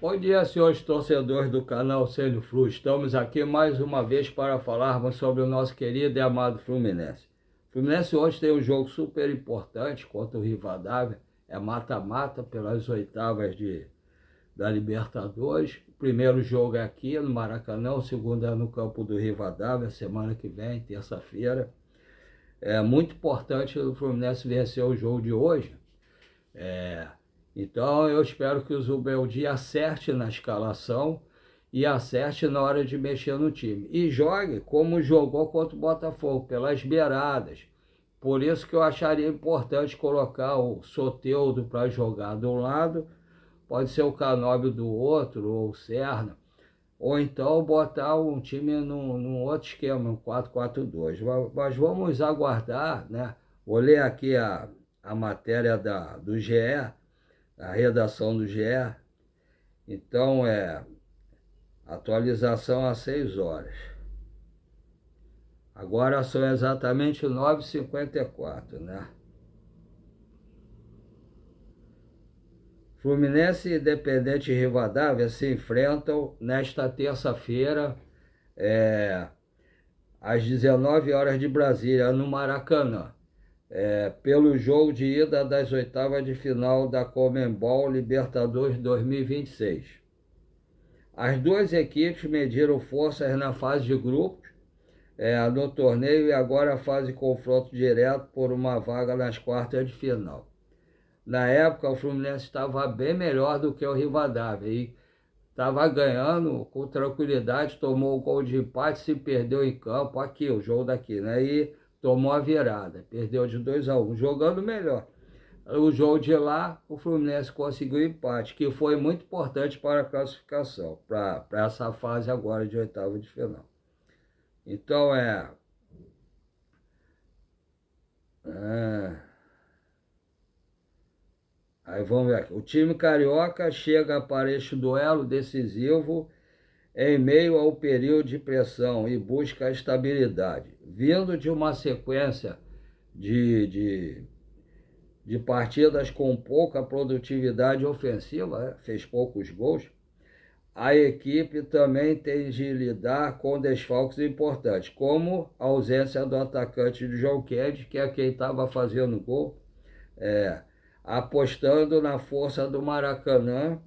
Bom dia, senhores torcedores do canal Célio Flu. Estamos aqui mais uma vez para falarmos sobre o nosso querido e amado Fluminense. O Fluminense hoje tem um jogo super importante contra o Rivadavia. É mata-mata pelas oitavas da Libertadores. O primeiro jogo é aqui no Maracanã, o segundo é no campo do Rivadavia, semana que vem, terça-feira. É muito importante o Fluminense vencer o jogo de hoje. Então eu espero que o Zubeldia acerte na escalação e acerte na hora de mexer no time. E jogue como jogou contra o Botafogo, pelas beiradas. Por isso que eu acharia importante colocar o Soteldo para jogar de um lado, pode ser o Canóbio do outro, ou o Serna, ou então botar um time num outro esquema, um 4-4-2. Mas vamos aguardar, né? Olhei aqui a matéria do GE, a redação do GE. Então atualização às 6 horas. Agora são exatamente 9h54, né? Fluminense e Independente Rivadavia se enfrentam nesta terça-feira, às 19 horas de Brasília, no Maracanã. Pelo jogo de ida das oitavas de final da Conmebol Libertadores 2026. As duas equipes mediram forças na fase de grupos, no torneio, e agora fazem confronto direto por uma vaga nas quartas de final. Na época, o Fluminense estava bem melhor do que o Rivadavia e estava ganhando com tranquilidade, tomou o gol de empate, se perdeu em campo, aqui, o jogo daqui, né? E tomou a virada, perdeu de 2-1, jogando melhor. O jogo de lá, o Fluminense conseguiu empate, que foi muito importante para a classificação, para essa fase agora de oitava de final. Então aí vamos ver aqui. O time carioca chega para este duelo decisivo em meio ao período de pressão e busca a estabilidade. Vindo de uma sequência de partidas com pouca produtividade ofensiva, fez poucos gols, a equipe também tem de lidar com desfalques importantes, como a ausência do atacante de João Kennedy, que é quem estava fazendo gol, apostando na força do Maracanã,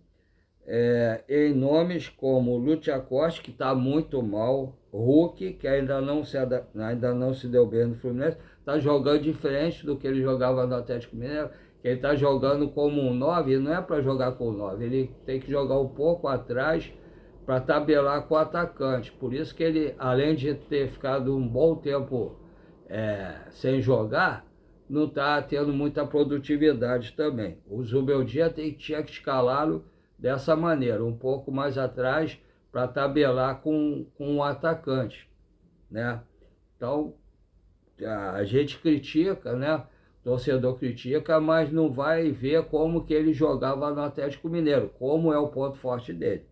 em nomes como Lúcio Costa, que está muito mal, Hulk, que ainda não se deu bem no Fluminense, está jogando diferente do que ele jogava no Atlético Mineiro, que ele está jogando como um 9, e não é para jogar com 9, ele tem que jogar um pouco atrás para tabelar com o atacante. Por isso que ele, além de ter ficado um bom tempo sem jogar, não está tendo muita produtividade também. O Zubeldia tinha que escalá-lo dessa maneira, um pouco mais atrás, para tabelar com o atacante, né? Então, a gente critica, né? O torcedor critica, mas não vai ver como que ele jogava no Atlético Mineiro, como é o ponto forte dele.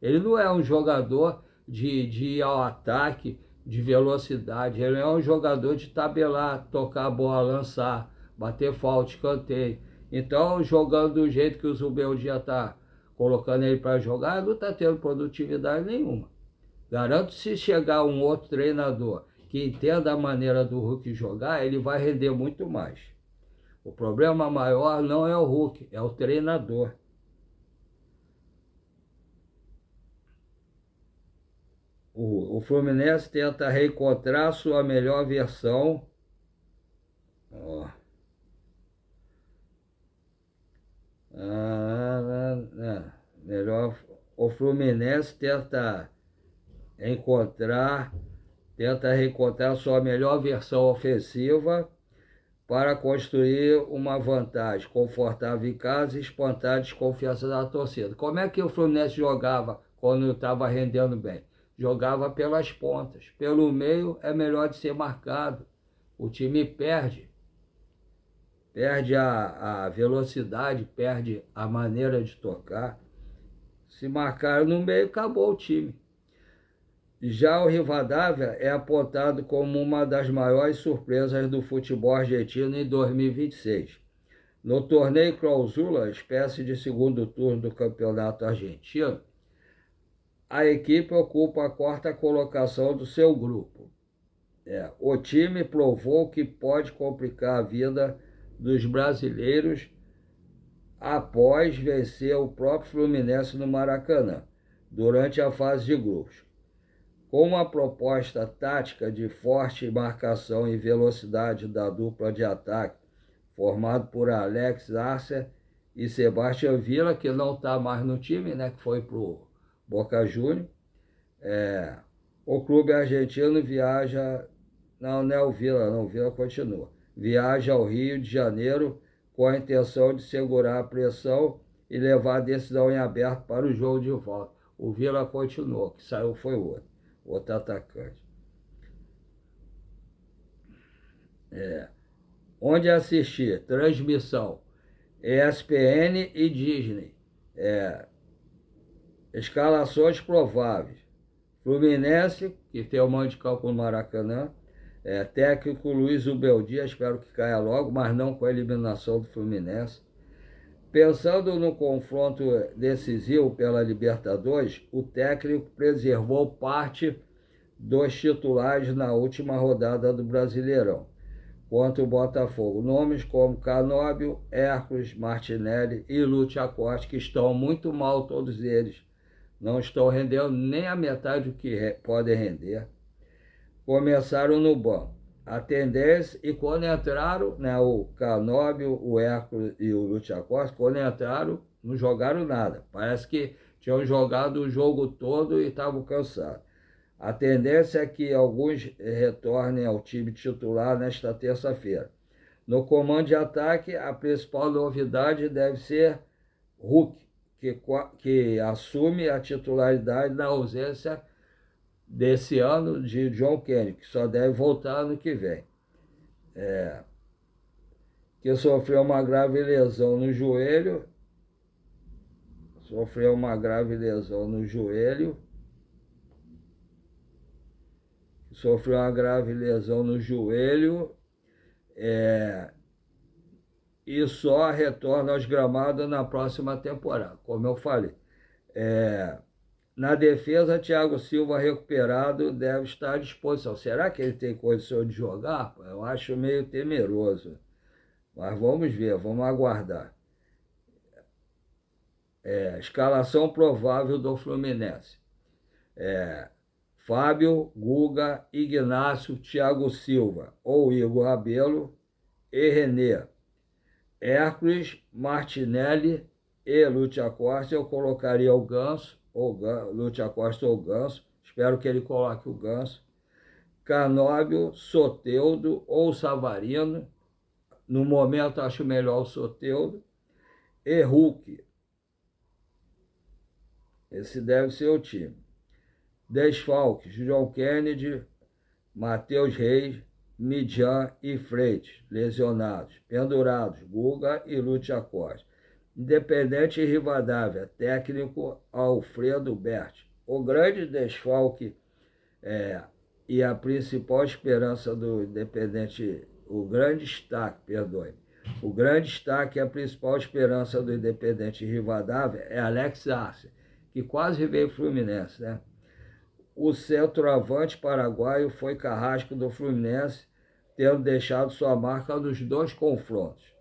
Ele não é um jogador de ir ao ataque, de velocidade, ele é um jogador de tabelar, tocar a bola, lançar, bater falta, escanteio. Então, jogando do jeito que o Zubeldia está colocando ele para jogar, não está tendo produtividade nenhuma. Garanto, se chegar um outro treinador que entenda a maneira do Hulk jogar, ele vai render muito mais. O problema maior não é o Hulk, é o treinador. O Fluminense tenta reencontrar sua melhor versão. Ó. Melhor. O Fluminense tenta reencontrar sua melhor versão ofensiva para construir uma vantagem confortável em casa e espantar a desconfiança da torcida. Como é que o Fluminense jogava quando estava rendendo bem? Jogava pelas pontas. Pelo meio é melhor de ser marcado. O time perde a velocidade, perde a maneira de tocar. Se marcaram no meio, acabou o time. Já o Rivadavia é apontado como uma das maiores surpresas do futebol argentino em 2026. No torneio Clausura, espécie de segundo turno do campeonato argentino, a equipe ocupa a quarta colocação do seu grupo. O time provou que pode complicar a vida dos brasileiros após vencer o próprio Fluminense no Maracanã, durante a fase de grupos. Com uma proposta tática de forte marcação e velocidade da dupla de ataque, formado por Alex Arce e Sebastião Villa, que não está mais no time, né, que foi para o Boca Juniors. O clube argentino viaja... Não é o Villa, não, o Villa continua. Viaja ao Rio de Janeiro com a intenção de segurar a pressão e levar a decisão em aberto para o jogo de volta. O Villa continuou, que saiu foi outro atacante. Onde assistir? Transmissão ESPN e Disney. Escalações prováveis. Fluminense, que tem o mando de campo no Maracanã. Técnico Luiz Ubeldia, espero que caia logo, mas não com a eliminação do Fluminense. Pensando no confronto decisivo pela Libertadores, o técnico preservou parte dos titulares na última rodada do Brasileirão contra o Botafogo. Nomes como Canóbio, Hércules, Martinelli e Lúcio Acosta, que estão muito mal todos eles. Não estão rendendo nem a metade do que podem render. Começaram no banco. A tendência, e quando entraram, né, o Canóbio, o Hércules e o Lúcio Acosta, quando entraram, não jogaram nada. Parece que tinham jogado o jogo todo e estavam cansados. A tendência é que alguns retornem ao time titular nesta terça-feira. No comando de ataque, a principal novidade deve ser Hulk, que assume a titularidade na ausência desse ano de John Kennedy, que só deve voltar ano que vem. Que sofreu uma grave lesão no joelho. E só retorna aos gramados na próxima temporada, como eu falei. Na defesa, Thiago Silva recuperado deve estar à disposição. Será que ele tem condição de jogar? Eu acho meio temeroso. Mas vamos ver, vamos aguardar. Escalação provável do Fluminense. Fábio, Guga, Ignácio, Thiago Silva ou Igor Rabelo e René. Hércules, Martinelli e Lúcio Acosta. Eu colocaria o Ganso, Lúcio Acosta ou Ganso. Espero que ele coloque o Ganso. Canóbio, Soteldo ou Savarino. No momento acho melhor o Soteldo. E Hulk. Esse deve ser o time. Desfalques: João Kennedy, Matheus Reis, Midian e Freitas, lesionados. Pendurados: Guga e Lúcio Acosta. Independente Rivadavia, técnico Alfredo Berti. O grande desfalque e a principal esperança do Independente, o grande destaque e a principal esperança do Independente Rivadavia é Alex Arce, que quase veio Fluminense, né? O centroavante paraguaio foi carrasco do Fluminense, tendo deixado sua marca nos 2 confrontos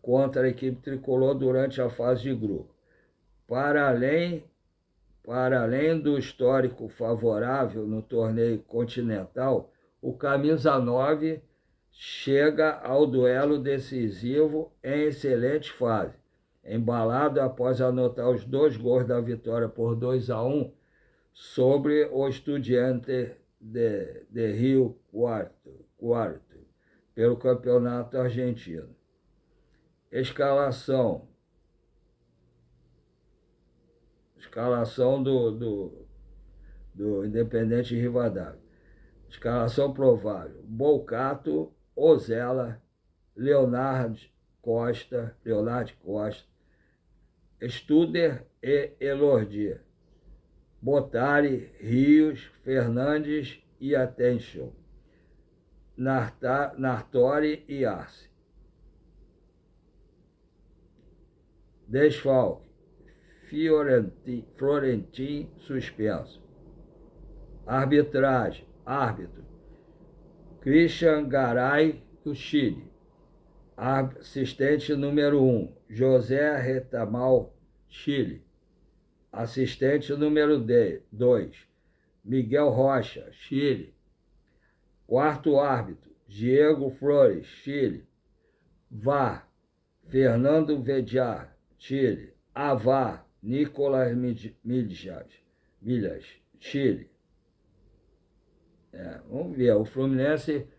contra a equipe tricolor durante a fase de grupo. Para além do histórico favorável no torneio continental, o camisa 9 chega ao duelo decisivo em excelente fase. Embalado após anotar os 2 gols da vitória por 2-1 sobre o Estudiantes de Rio Cuarto, pelo campeonato argentino. Escalação do Independente Rivadavia. Escalação provável: Bolcato, Ozella, Leonardo Costa, Studer e Elordi. Botari, Rios, Fernandes e Atencio. Nartori e Arce. Desfalque. Florentin suspenso. Arbitragem. Árbitro. Christian Garay, do Chile. Assistente número 1, José Retamal, Chile. Assistente número 2, Miguel Rocha, Chile. Quarto árbitro, Diego Flores, Chile. VAR, Fernando Vedjar, Chile. AVAR, Nicolas Milhas, Chile. Vamos ver, o Fluminense,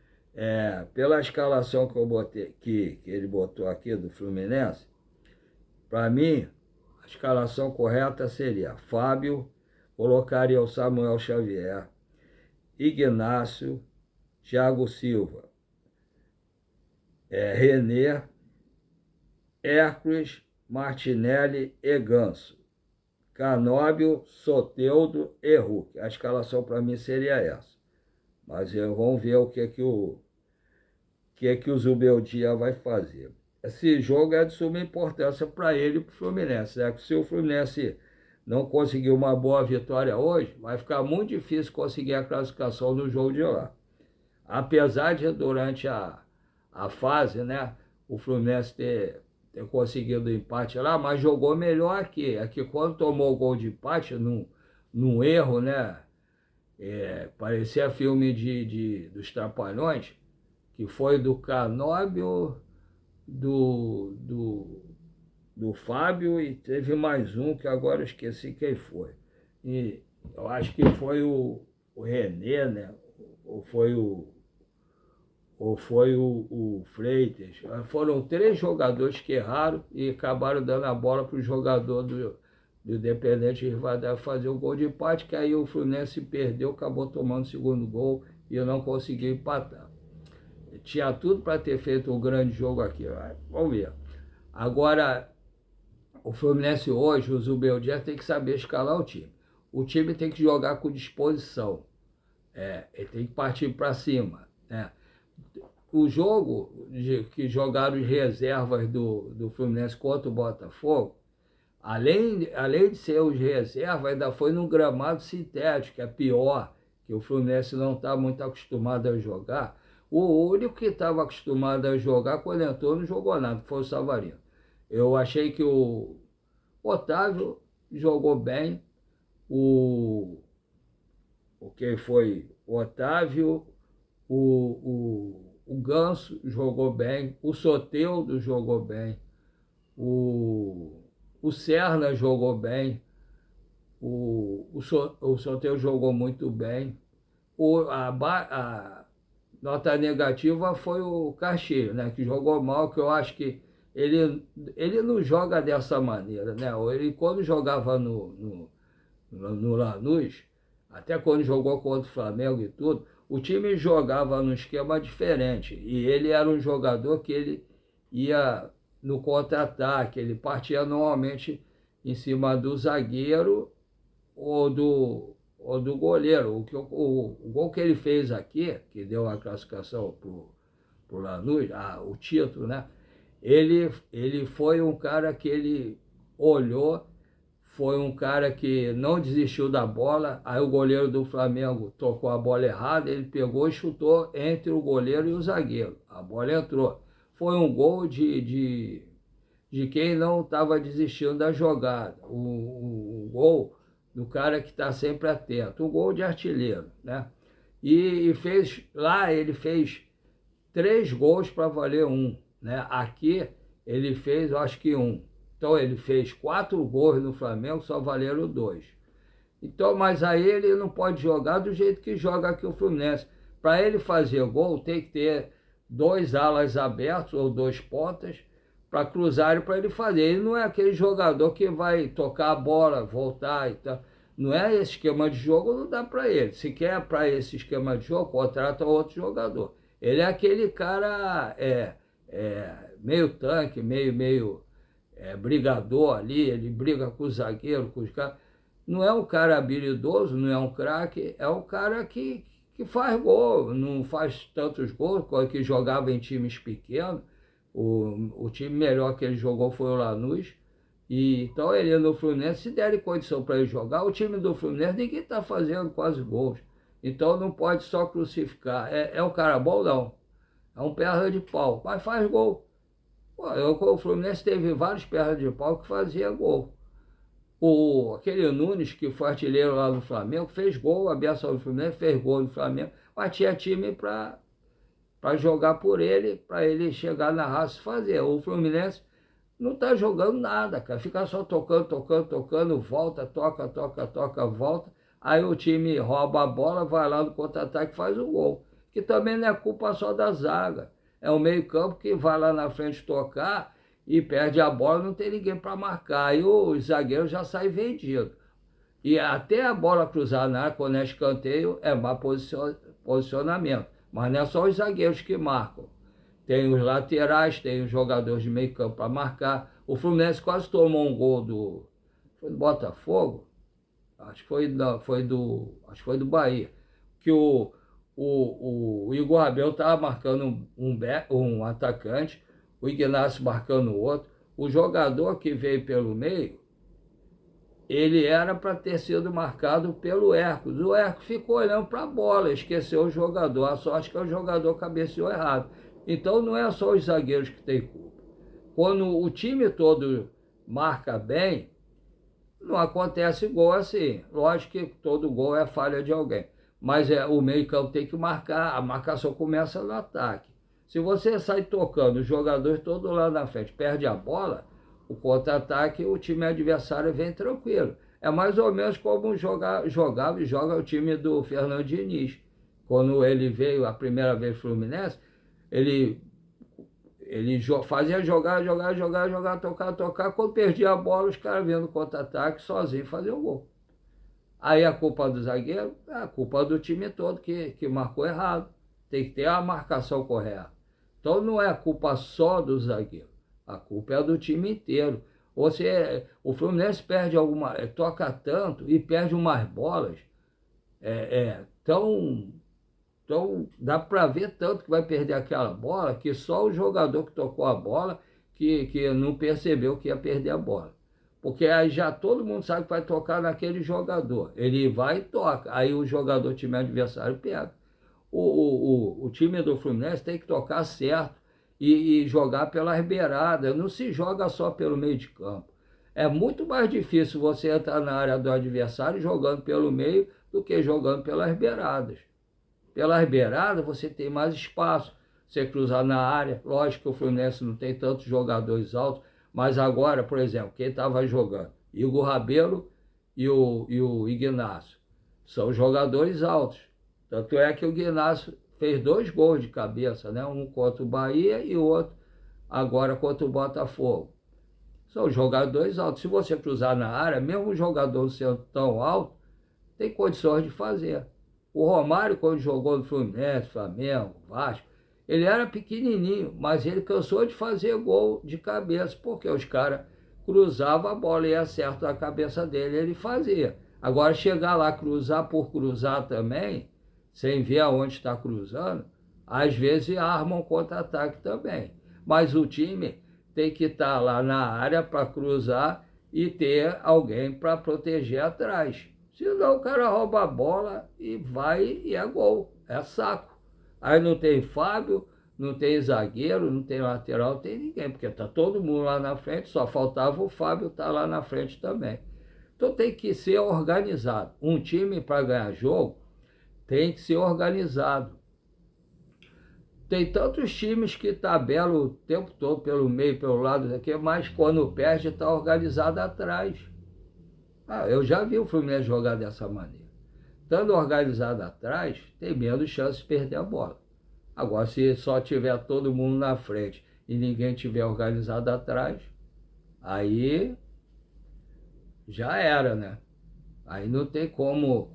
pela escalação que eu botei, que ele botou aqui do Fluminense, para mim, a escalação correta seria Fábio, colocaria o Samuel Xavier, Ignácio, Thiago Silva, René, Hércules, Martinelli e Ganso, Canóbio, Soteldo e Hulk. A escalação para mim seria essa. Mas vamos ver o que o Zubeldia vai fazer. Esse jogo é de suma importância para ele e para o Fluminense. Se o Fluminense não conseguir uma boa vitória hoje, vai ficar muito difícil conseguir a classificação no jogo de lá. Apesar de, durante a fase, né, o Fluminense ter conseguido o empate lá, mas jogou melhor aqui. Aqui, quando tomou o gol de empate, num erro, né, parecia filme dos Trapalhões, que foi do Canóbio, do Fábio, e teve mais um que agora eu esqueci quem foi. E eu acho que foi o René, né? Ou foi o Freitas. Foram 3 jogadores que erraram e acabaram dando a bola para o jogador do Independente Rivadavia fazer o gol de empate, que aí o Fluminense perdeu, acabou tomando o segundo gol e não conseguiu empatar. Tinha tudo para ter feito um grande jogo aqui. Vamos ver. Agora, o Fluminense hoje, o Zubeldia tem que saber escalar o time. O time tem que jogar com disposição. Ele tem que partir para cima, né? O jogo que jogaram os reservas do Fluminense contra o Botafogo, além de ser os reservas, ainda foi num gramado sintético, que é pior, que o Fluminense não está muito acostumado a jogar. O único que estava acostumado a jogar, quando entrou, não jogou nada, foi o Savarino. Eu achei que o Otávio jogou bem, quem foi? O Otávio, o Ganso jogou bem, o Soteldo jogou bem, o Serna jogou bem, o Soteldo jogou muito bem. A nota negativa foi o Castilho, né, que jogou mal, que eu acho que ele não joga dessa maneira, né? Ele, quando jogava no Lanús, até quando jogou contra o Flamengo e tudo, o time jogava num esquema diferente. E ele era um jogador que ele ia no contra-ataque, ele partia normalmente em cima do zagueiro ou do goleiro. O gol que ele fez aqui, que deu a classificação pro Lanús, o título, né? Ele foi um cara que ele olhou, foi um cara que não desistiu da bola. Aí o goleiro do Flamengo tocou a bola errada, ele pegou e chutou entre o goleiro e o zagueiro. A bola entrou. Foi um gol de quem não estava desistindo da jogada. O gol do cara que está sempre atento. Um gol de artilheiro, né? E ele fez 3 gols para valer 1, né? Aqui ele fez, eu acho que 1. Então ele fez 4 gols no Flamengo, só valeram 2. Então, mas aí ele não pode jogar do jeito que joga aqui o Fluminense. Para ele fazer gol, tem que ter 2 alas abertos ou 2 pontas para cruzarem para ele fazer. Ele não é aquele jogador que vai tocar a bola, voltar e tal. Não é esse esquema de jogo, não dá para ele. Se quer para esse esquema de jogo, contrata outro jogador. Ele é aquele cara meio tanque, meio brigador ali, ele briga com o zagueiro, com os caras. Não é um cara habilidoso, não é um craque, é um cara que faz gol, não faz tantos gols, que jogava em times pequenos. O time melhor que ele jogou foi o Lanús, E, então ele no Fluminense, se derem condição para ele jogar, o time do Fluminense, ninguém está fazendo quase gols. Então não pode só crucificar. É um cara bom, não. É um perna de pau, mas faz gol. Pô, o Fluminense teve vários pernas de pau que fazia gol. Aquele Nunes, que foi artilheiro lá no Flamengo, fez gol, a benção do Fluminense fez gol no Flamengo, mas tinha time para jogar por ele, para ele chegar na raça e fazer. O Fluminense não está jogando nada, cara. Fica só tocando, tocando, tocando, volta, toca, toca, toca, volta. Aí o time rouba a bola, vai lá no contra-ataque e faz o gol. Que também não é culpa só da zaga. É o meio-campo que vai lá na frente tocar e perde a bola, não tem ninguém para marcar. Aí o zagueiro já sai vendido. E até a bola cruzar na área, quando é escanteio, é má posicionamento. Mas não é só os zagueiros que marcam. Tem os laterais, tem os jogadores de meio campo para marcar. O Fluminense quase tomou um gol foi do Botafogo? Acho que foi, não, acho que foi do Bahia. Que o Igor Rabel estava marcando um atacante, o Ignacio marcando o outro. O jogador que veio pelo meio, ele era para ter sido marcado pelo Hércules. O Hércules ficou olhando para a bola, esqueceu o jogador. A sorte que o jogador cabeceou errado. Então não é só os zagueiros que têm culpa. Quando o time todo marca bem, não acontece gol assim. Lógico que todo gol é falha de alguém. Mas o meio-campo tem que marcar, a marcação começa no ataque. Se você sai tocando, os jogadores todos lá na frente perde a bola, o contra-ataque, o time adversário vem tranquilo. É mais ou menos como jogava e joga o time do Fernando Diniz. Quando ele veio a primeira vez no Fluminense, ele fazia jogar, tocar. Quando perdia a bola, os caras vendo contra-ataque sozinho fazer o gol. Aí a culpa do zagueiro é a culpa do time todo que marcou errado. Tem que ter a marcação correta. Então não é a culpa só do zagueiro. A culpa é do time inteiro. O Fluminense perde toca tanto e perde umas bolas. Então dá para ver tanto que vai perder aquela bola que só o jogador que tocou a bola que não percebeu que ia perder a bola. Porque aí já todo mundo sabe que vai tocar naquele jogador. Ele vai e toca. Aí o jogador, time adversário, pega. O time do Fluminense tem que tocar certo e jogar pelas beiradas. Não se joga só pelo meio de campo. É muito mais difícil você entrar na área do adversário jogando pelo meio do que jogando pelas beiradas. Pelas beiradas você tem mais espaço. Você cruzar na área. Lógico que o Fluminense não tem tantos jogadores altos. Mas agora, por exemplo, quem estava jogando? Igor Rabelo e o Ignacio. São jogadores altos. Tanto é que o Ignacio fez 2 gols de cabeça, né? Um contra o Bahia e o outro agora contra o Botafogo. São jogadores altos. Se você cruzar na área, mesmo o jogador sendo tão alto, tem condições de fazer. O Romário, quando jogou no Fluminense, Flamengo, Vasco, ele era pequenininho, mas ele cansou de fazer gol de cabeça, porque os caras cruzavam a bola e ia certo na cabeça dele, ele fazia. Agora, chegar lá, cruzar por cruzar também, sem ver aonde está cruzando, às vezes armam contra-ataque também. Mas o time tem que estar lá na área para cruzar e ter alguém para proteger atrás. Senão o cara rouba a bola e vai e é gol, é saco. Aí não tem Fábio, não tem zagueiro, não tem lateral, não tem ninguém, porque está todo mundo lá na frente, só faltava o Fábio estar lá na frente também. Então tem que ser organizado. Um time para ganhar jogo tem que ser organizado. Tem tantos times que tabelam o tempo todo pelo meio, pelo lado daqui, mas quando perde está organizado atrás. Eu já vi o Fluminense jogar dessa maneira. Estando organizado atrás, tem menos chance de perder a bola. Agora, se só tiver todo mundo na frente e ninguém tiver organizado atrás, aí já era, né? Aí não tem como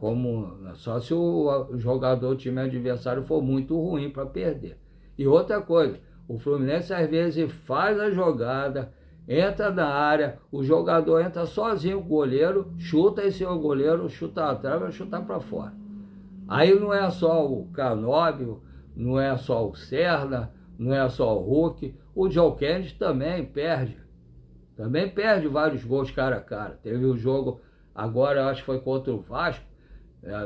só se o jogador, o time adversário for muito ruim para perder. E outra coisa, o Fluminense às vezes faz a jogada, entra na área, o jogador entra sozinho, o goleiro chuta e se o goleiro chuta atrás, vai chutar para fora. Aí não é só o Canóbio, não é só o Serna, não é só o Hulk, o John Kennedy também perde. Também perde vários gols cara a cara. Teve um jogo, agora acho que foi contra o Vasco,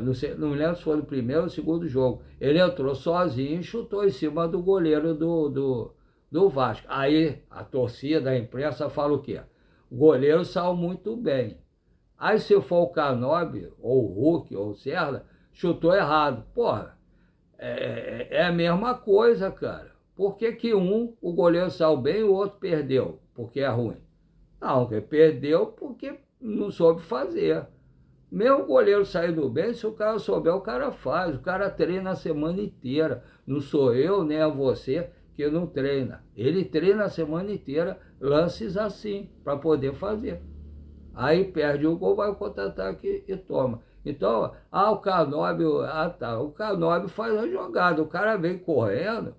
não sei, não me lembro se foi no primeiro ou no segundo jogo. Ele entrou sozinho e chutou em cima do goleiro do Vasco. Aí a torcida, a imprensa fala o quê? O goleiro saiu muito bem. Aí se for o Canóbio, ou o Hulk, ou o Serra, chutou errado. Porra, é a mesma coisa, cara. Por que que o goleiro saiu bem e o outro perdeu? Porque é ruim. Não, ele perdeu porque não soube fazer. Mesmo o goleiro saindo bem, se o cara souber, o cara faz. O cara treina a semana inteira. Não sou eu, nem é você que não treina. Ele treina a semana inteira lances assim, para poder fazer. Aí perde o gol, vai o contra-ataque e toma. Então, o Canóbio, tá. O Canóbio faz a jogada. O cara vem correndo,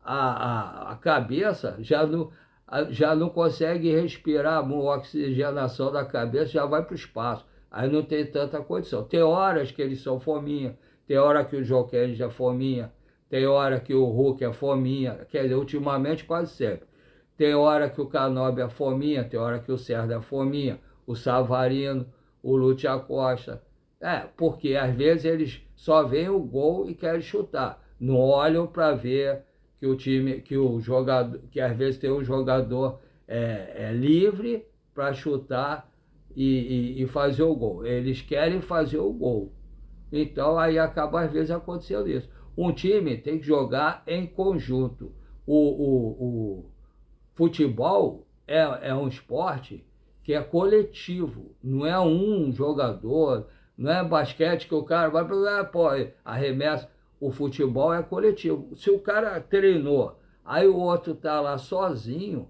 a cabeça já não consegue respirar, a oxigenação da cabeça já vai para o espaço. Aí não tem tanta condição. Tem horas que eles são fominha, tem hora que o João Kennedy é fominha, tem hora que o Hulk é fominha, quer dizer, ultimamente quase sempre. Tem hora que o Canóbio é fominha, tem hora que o Serra é fominha, o Savarino, o Lúcio Acosta. Porque às vezes eles só veem o gol e querem chutar. Não olham para ver que o time, que o jogador, que às vezes tem um jogador livre para chutar e fazer o gol. Eles querem fazer o gol. Então aí acaba às vezes acontecendo isso. Um time tem que jogar em conjunto. O futebol é um esporte que é coletivo, não é um jogador, não é basquete que o cara vai para arremessa. O futebol é coletivo. Se o cara treinou, aí o outro tá lá sozinho,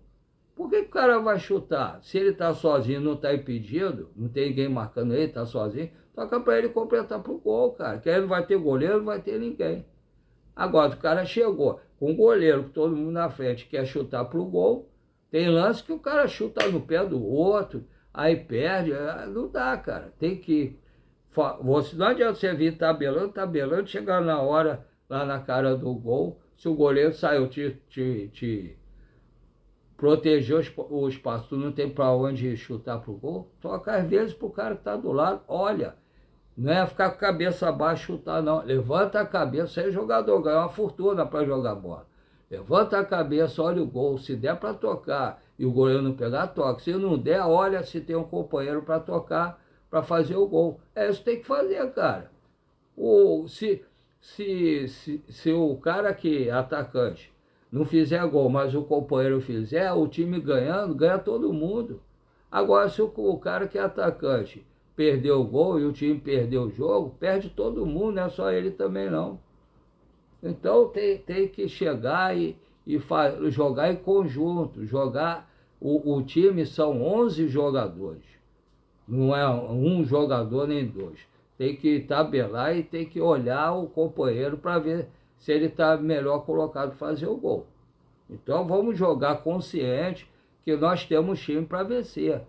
por que o cara vai chutar? Se ele tá sozinho, não tá impedido, não tem ninguém marcando ele, tá sozinho, toca para ele completar pro gol, cara. Que aí não vai ter goleiro, não vai ter ninguém. Agora, o cara chegou com o goleiro, todo mundo na frente, quer chutar pro gol. Tem lance que o cara chuta no pé do outro, aí perde. Não dá, cara. Tem que... Não adianta você vir tabelando, chegar na hora, lá na cara do gol, se o goleiro saiu, te protegeu o espaço, tu não tem para onde chutar pro gol, toca às vezes pro cara que tá do lado, olha, não é ficar com a cabeça abaixo e chutar, não. Levanta a cabeça, você é jogador, ganha uma fortuna para jogar bola. Levanta a cabeça, olha o gol, se der para tocar e o goleiro não pegar, toca. Se não der, olha se tem um companheiro para tocar, para fazer o gol. Isso tem que fazer, cara. Se o cara que é atacante não fizer gol, mas o companheiro fizer, o time ganhando, ganha todo mundo. Agora, se o cara que é atacante perdeu o gol e o time perdeu o jogo, perde todo mundo, não é só ele também não. Então tem que chegar e jogar em conjunto, o time são 11 jogadores, não é um jogador nem dois. Tem que tabelar e tem que olhar o companheiro para ver se ele está melhor colocado para fazer o gol. Então vamos jogar consciente que nós temos time para vencer.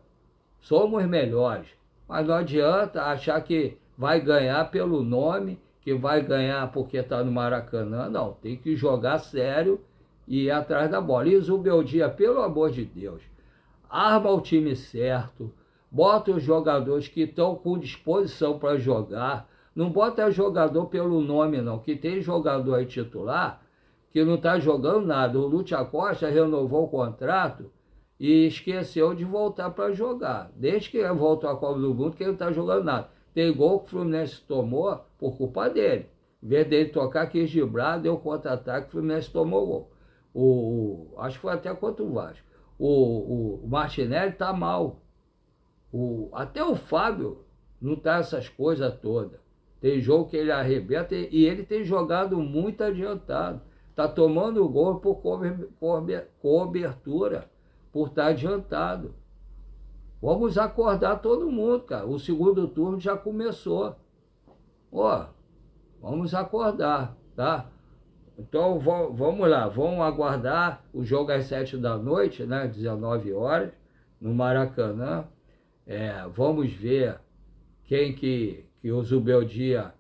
Somos melhores, mas não adianta achar que vai ganhar pelo nome, que vai ganhar porque está no Maracanã. Não, tem que jogar sério e ir atrás da bola. E Zubeldia, pelo amor de Deus, arma o time certo, bota os jogadores que estão com disposição para jogar. Não bota jogador pelo nome, não, que tem jogador aí titular que não está jogando nada. O Lúcio Acosta renovou o contrato e esqueceu de voltar para jogar. Desde que voltou à Copa do Mundo, que ele não está jogando nada. Tem gol que o Fluminense tomou por culpa dele. Em vez dele tocar, quis driblar, deu contra-ataque, o Fluminense tomou gol. Acho que foi até contra o Vasco. O Martinelli está mal. Até o Fábio não está essas coisas todas. Tem jogo que ele arrebenta e ele tem jogado muito adiantado. Está tomando gol por cobertura, por estar adiantado. Vamos acordar todo mundo, cara. O segundo turno já começou. Vamos acordar, tá? Então vamos lá, vamos aguardar o jogo às 7 da noite, né? 19 horas, no Maracanã. Vamos ver quem que o Zubeldia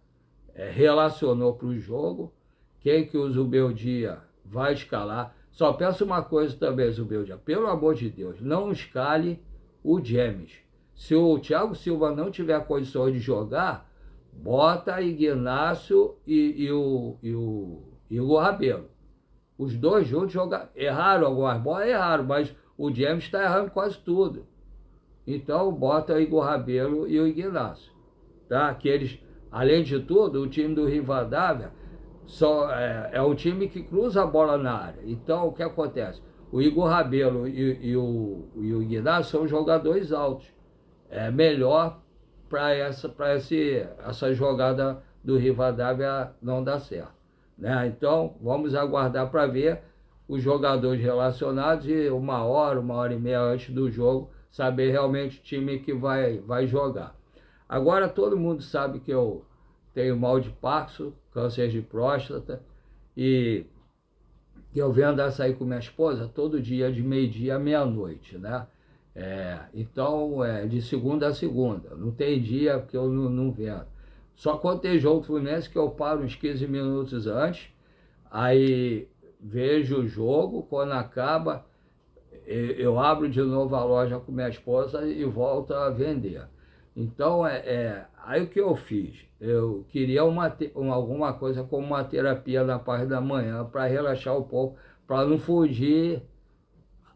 relacionou para o jogo, quem que o Zubeldia vai escalar. Só peço uma coisa também, Zubeldia, pelo amor de Deus, não escale o James. Se o Thiago Silva não tiver condições de jogar, bota Ignacio e o Igor Rabelo. Os dois juntos jogaram, erraram algumas bolas, erraram, mas o James está errando quase tudo. Então bota o Igor Rabelo e o Ignacio. Tá? Que eles, além de tudo, o time do Rivadavia é um time que cruza a bola na área. Então o que acontece? O Igor Rabelo e o Ignacio são jogadores altos. É melhor para essa jogada do Rivadavia não dar certo. Né? Então, vamos aguardar para ver os jogadores relacionados e uma hora e meia antes do jogo, saber realmente o time que vai jogar. Agora, todo mundo sabe que eu tenho mal de Parkinson, câncer de próstata, e que eu venho andar sair com minha esposa todo dia de meio-dia à meia-noite, né? Então, de segunda a segunda. Não tem dia que eu não venho. Só quando tem jogo do Fluminense que eu paro uns 15 minutos antes, aí vejo o jogo, quando acaba, eu abro de novo a loja com minha esposa e volto a vender. Então, aí o que eu fiz? Eu queria alguma coisa como uma terapia na parte da manhã para relaxar um pouco, para não fugir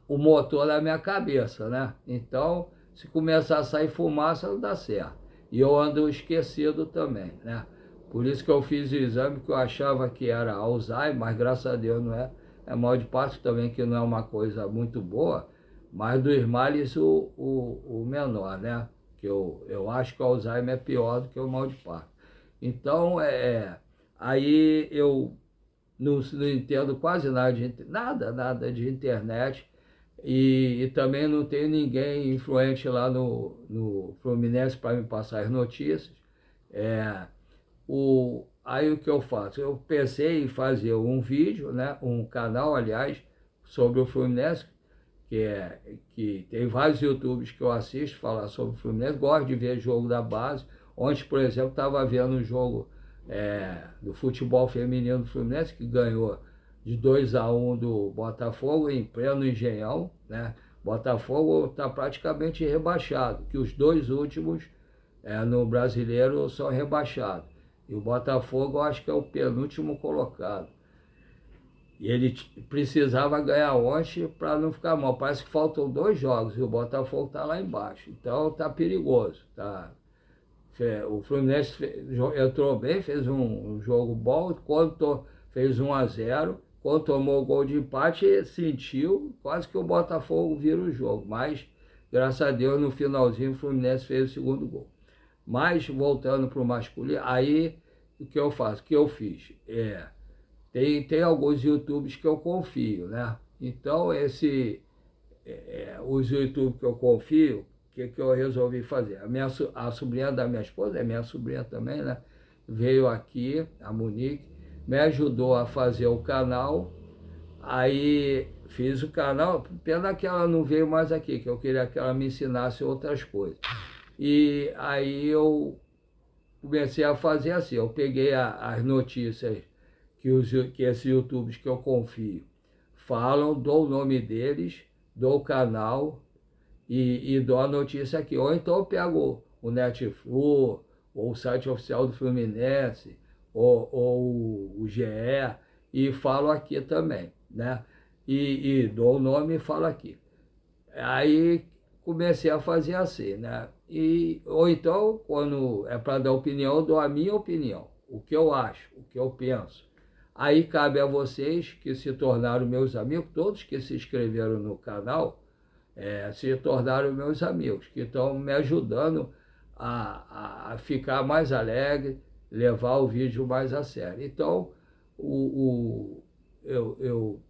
o motor da minha cabeça, né? Então, se começar a sair fumaça, não dá certo. E eu ando esquecido também, né? Por isso que eu fiz o exame, que eu achava que era Alzheimer, mas graças a Deus não é. É mal de Parkinson também, que não é uma coisa muito boa, mas do Smiles o menor, né? Que eu acho que o Alzheimer é pior do que o mal de Parkinson. Então, aí eu não entendo quase nada de internet, e também não tenho ninguém influente lá no Fluminense para me passar as notícias. Aí o que eu faço? Eu pensei em fazer um vídeo, né, um canal, aliás, sobre o Fluminense, que tem vários YouTubers que eu assisto falar sobre o Fluminense, gosto de ver jogo da base. Ontem, por exemplo, estava vendo um jogo do futebol feminino do Fluminense, que ganhou de 2-1 do Botafogo em pleno Engenhão, né? Botafogo está praticamente rebaixado, que os dois últimos no Brasileiro são rebaixados. E o Botafogo eu acho que é o penúltimo colocado. E ele precisava ganhar ontem para não ficar mal. Parece que faltam 2 jogos e o Botafogo está lá embaixo. Então está perigoso. Tá? O Fluminense entrou bem, fez um jogo bom, quando fez 1-0. Quando tomou o gol de empate, sentiu quase que o Botafogo vira o jogo. Mas, graças a Deus, no finalzinho o Fluminense fez o segundo gol. Mas, voltando para o masculino, aí o que eu faço? O que eu fiz? Tem alguns YouTubes que eu confio, né? Então, os YouTubes que eu confio, o que eu resolvi fazer? A sobrinha da minha esposa, é minha sobrinha também, né? Veio aqui, a Monique, me ajudou a fazer o canal, aí fiz o canal, pena que ela não veio mais aqui, que eu queria que ela me ensinasse outras coisas. E aí eu comecei a fazer assim, eu peguei as notícias que esses YouTubers que eu confio falam, dou o nome deles, dou o canal e dou a notícia aqui. Ou então eu pego o Netflix, ou o site oficial do Fluminense, ou o GE, e falo aqui também, né? E dou o nome e falo aqui. Aí comecei a fazer assim, né? Ou então, quando é para dar opinião, eu dou a minha opinião, o que eu acho, o que eu penso. Aí cabe a vocês que se tornaram meus amigos, todos que se inscreveram no canal, se tornaram meus amigos, que estão me ajudando a ficar mais alegre, levar o vídeo mais a sério. Então,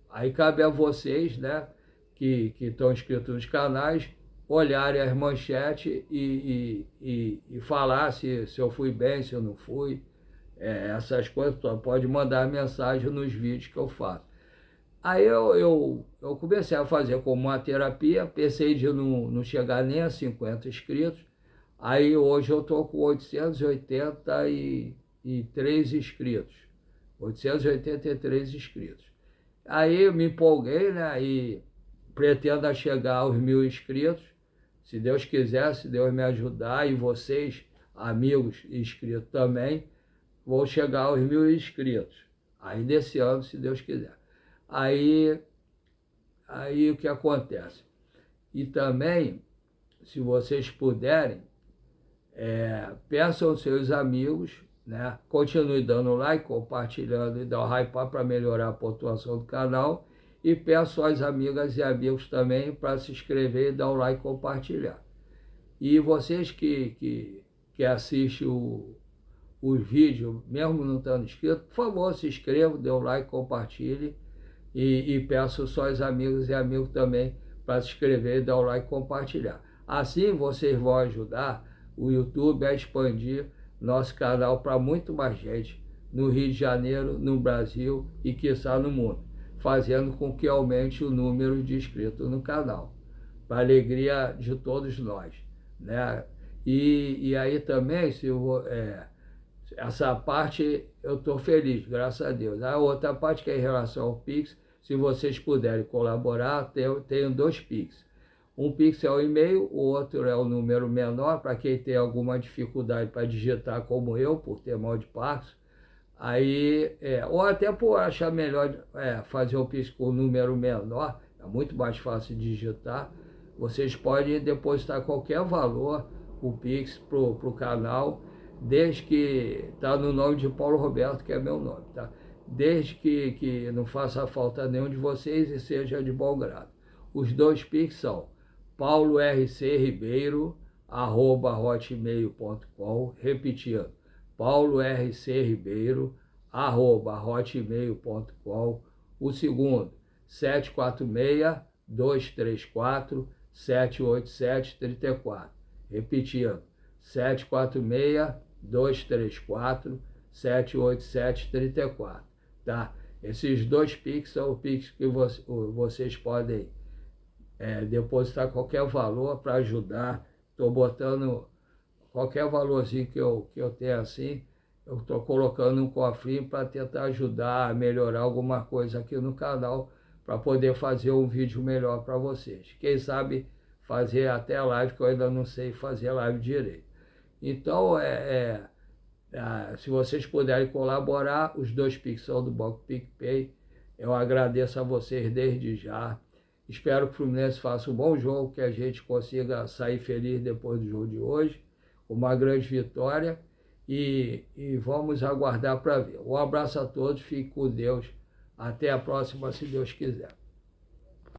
aí cabe a vocês, né, que estão inscritos nos canais, olharem as manchetes e falar se eu fui bem, se eu não fui. Essas coisas, pode mandar mensagem nos vídeos que eu faço. Aí eu comecei a fazer como uma terapia, pensei de não chegar nem a 50 inscritos. Aí hoje eu estou com 883 inscritos. 883 inscritos. Aí eu me empolguei, né? E pretendo chegar aos 1.000 inscritos. Se Deus quiser, se Deus me ajudar, e vocês, amigos inscritos também, vou chegar aos 1.000 inscritos. Aí desse ano, se Deus quiser. Aí o que acontece? E também, se vocês puderem, peçam aos seus amigos, né? Continue dando like, compartilhando e dando hype para melhorar a pontuação do canal. E peço às amigas e amigos também para se inscrever e dar o like e compartilhar. E vocês que assistem os vídeos, mesmo não estando inscrito, por favor, se inscrevam, dê o like, compartilhe. E peço só aos amigos e amigos também para se inscrever, dar o like e compartilhar. Assim vocês vão ajudar o YouTube a expandir nosso canal para muito mais gente no Rio de Janeiro, no Brasil e quiçá no mundo, fazendo com que aumente o número de inscritos no canal, para a alegria de todos nós, né? E aí também, essa parte eu estou feliz, graças a Deus. A outra parte que é em relação ao Pix, se vocês puderem colaborar, tenho 2 Pix. Um Pix é o e-mail, o outro é o número menor, para quem tem alguma dificuldade para digitar como eu, por ter mal de passo. Aí, ou até por achar melhor fazer o Pix com o número menor, é muito mais fácil de digitar. Vocês podem depositar qualquer valor, o Pix, para o canal, desde que está no nome de Paulo Roberto, que é meu nome, tá? Desde que não faça falta nenhum de vocês e seja de bom grado. Os 2 Pix são paulorcribeiro@hotmail.com, repetindo, paulorcribeiro@hotmail.com. O segundo, 746-234-787-34, repetindo, 746-234-787-34, tá? Esses 2 Pix são o Pix que vocês podem depositar qualquer valor para ajudar. Estou botando qualquer valorzinho que eu tenho assim, eu estou colocando um cofrinho para tentar ajudar a melhorar alguma coisa aqui no canal, para poder fazer um vídeo melhor para vocês. Quem sabe fazer até live, que eu ainda não sei fazer live direito. Então, se vocês puderem colaborar, os 2 Pix são do Banco PicPay. Eu agradeço a vocês desde já. Espero que o Fluminense faça um bom jogo, que a gente consiga sair feliz depois do jogo de hoje, uma grande vitória, e vamos aguardar para ver. Um abraço a todos, fiquem com Deus. Até a próxima, se Deus quiser.